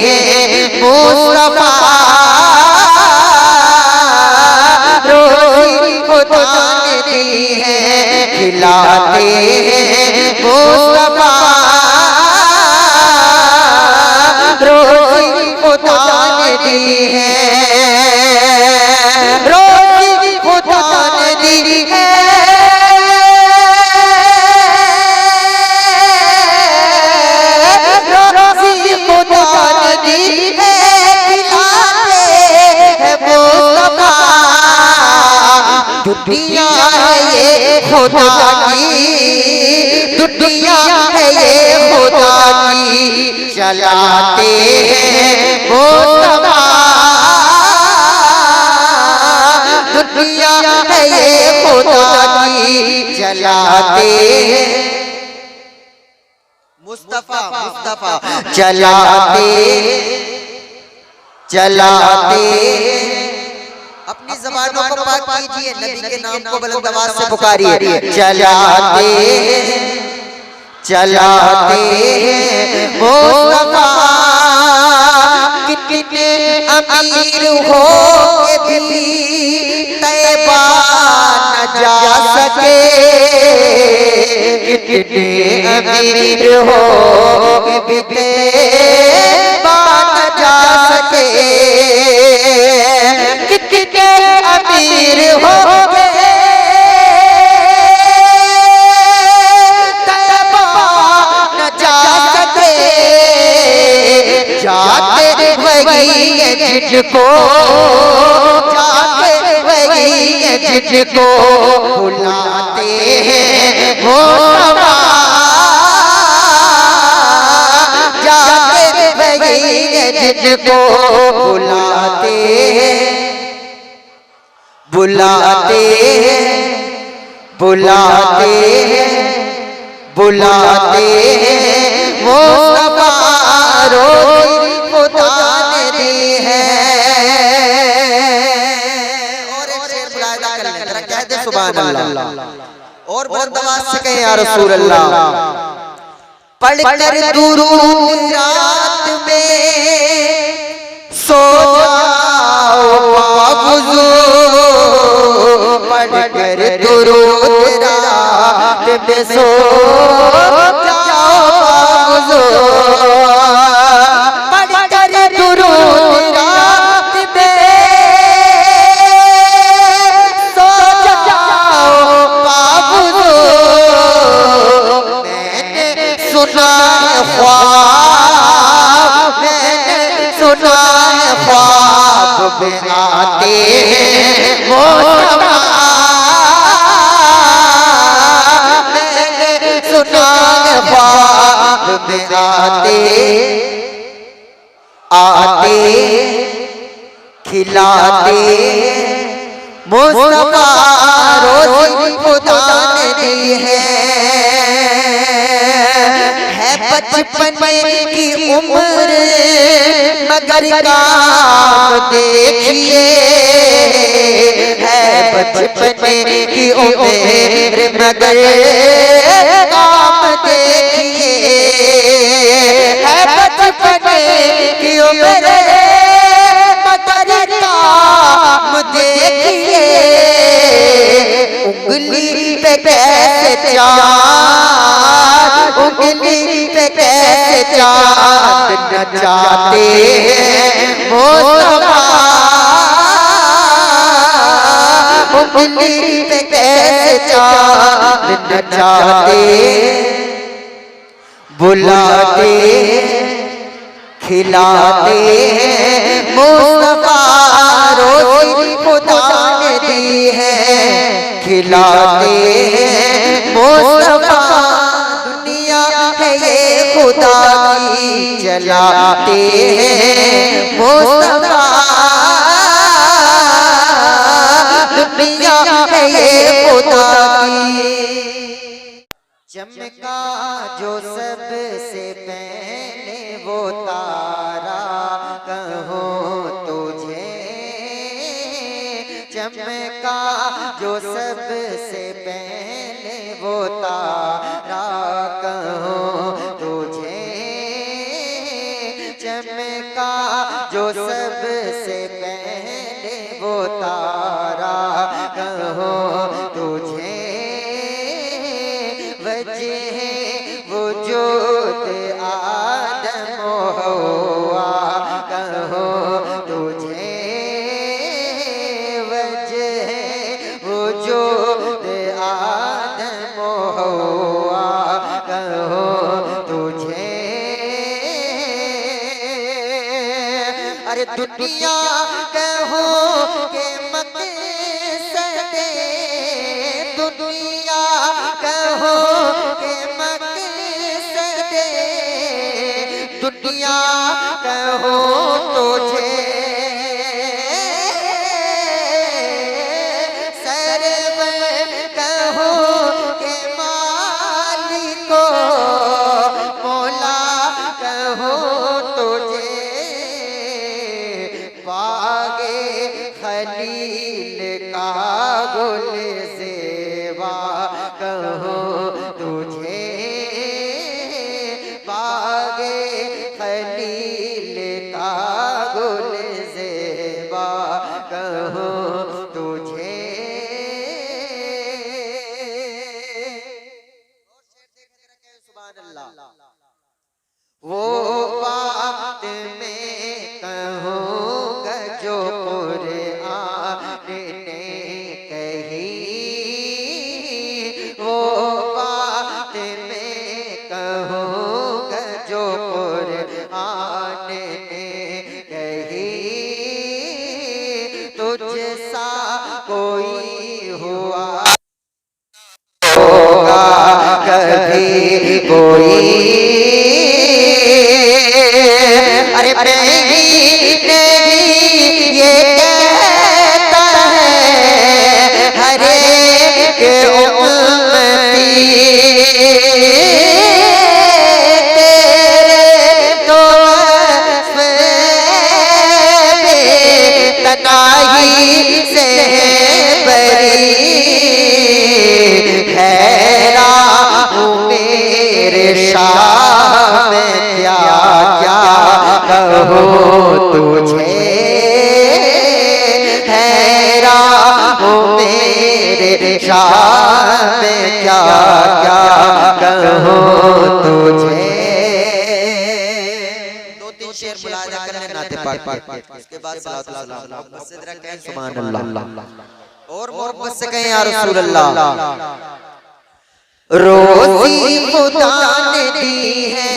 हैं मुस्तफा, रोज़ी खुदा ने दी है, खिलाते हैं मुस्तफा, रोज़ी खुदा ने दी है, रोज़ी खुदा ने दी है, रोज़ी खुदा ने दी है, खिलाते हैं मुस्तफा, दुनिया है ये खुदा की, दुनिया है ये खुदा की, चलाते हैं मुस्तफा, दुनिया है ये खुदा की, चलाते हैं मुस्तफा, मुस्तफा चलाते चलाते। अपनी ज़बानों को पाक कीजिए, नबी के नाम को बुलंद आवाज़ से पुकारिए, चलाते चलाते मुस्तफा, कितने अमीर हो के भी तैबा न जा सके, कितने अमीर हो के भी तैबा न जा सके, कितने अमीर हो गए तैबा न जा सके, जाते वही है जिनको, जाते वही है जिनको बुलाते हैं मुस्तफा, जाते वही है जिनको बुलाते हैं, बुलाते हैं, बुलाते हैं, बुलाते हैं मुस्तफा, रोज़ी खुदा ने दी है। और एक शेर बुलाया कर ले, जरा कह दे सुभान अल्लाह, और बुलंद आवाज़ से कहे या रसूल अल्लाह, पढ़कर दुरूद रात में सो जाओ बावुज़ू, पढ़कर दुरूद रात में सो जाओ बावुज़ू, पढ़कर दुरूद रात में सो जाओ बावुज़ू, मैंने सुना है ख्वाब, मैंने सुना है ख्वाब में आते हैं मुस्तफा, मैंने सुना है ख्वाब में आते आते, खिलाते मुस्तफा, रोज़ी खुदा ने दी है बचपन की उम्र मगर काम देखिए, है बचपन की उम्र मगर काम देखिए, है बचपन की उम्र मगर काम देखिए, उंगली पे कैसे चाँद, उंगली पे कैसे चाँद नचाते हैं मुस्तफा, उंगली पे कैसे चाँद नचाते, बुलाते खिलाते हैं मुस्तफा, रोज़ी खुदा ने दी है, खिलाते हैं मुस्तफा, दुनिया है ये खुदा की, चलाते हैं मुस्तफा, दुनिया है ये खुदा की। चमका जो सबसे पहले वो तारा, कहो तुझे चमका जो सबसे पहले वो तारा, कहो तुझे चमका वजह वजूद आदम हुआ कहो तुझे, वजह वजूद आदम हुआ कहो तुझे। अरे दुनिया कहो के मकसदे, दुनिया कहो के मकसदे, दुनिया कहो तुझे सरवर कहो के मालिको, मौला कहो तुझे। बागे खलील का गुल ज़ेबा कहो तुझे, बागे खलील का गुल ज़ेबा कहो तुझे। सुभान अल्लाह। वो बात मैं कहूँगा जो कुरान ने कही, वो बात मैं कहूँगा जो कुरान ने कही। तुझसा कोई हुआ होगा कभी कोई, अरे नहीं ये कहता है हर एक उम्मती, तेरे तो तनाही से बरी, हैरान हूँ मेरे शाह में क्या क्या कहो तुझे, हैरान हूँ मेरे शाह में क्या क्या कहो तुझे। दो तीन शेर मुलाजा करने नाते पाक, इसके बाद सलातो सलाम मोहब्बत से जरा कहें सुभान अल्लाह, और मोहब्बत से कहें या रसूल अल्लाह। रोज़ी खुदा ने दी है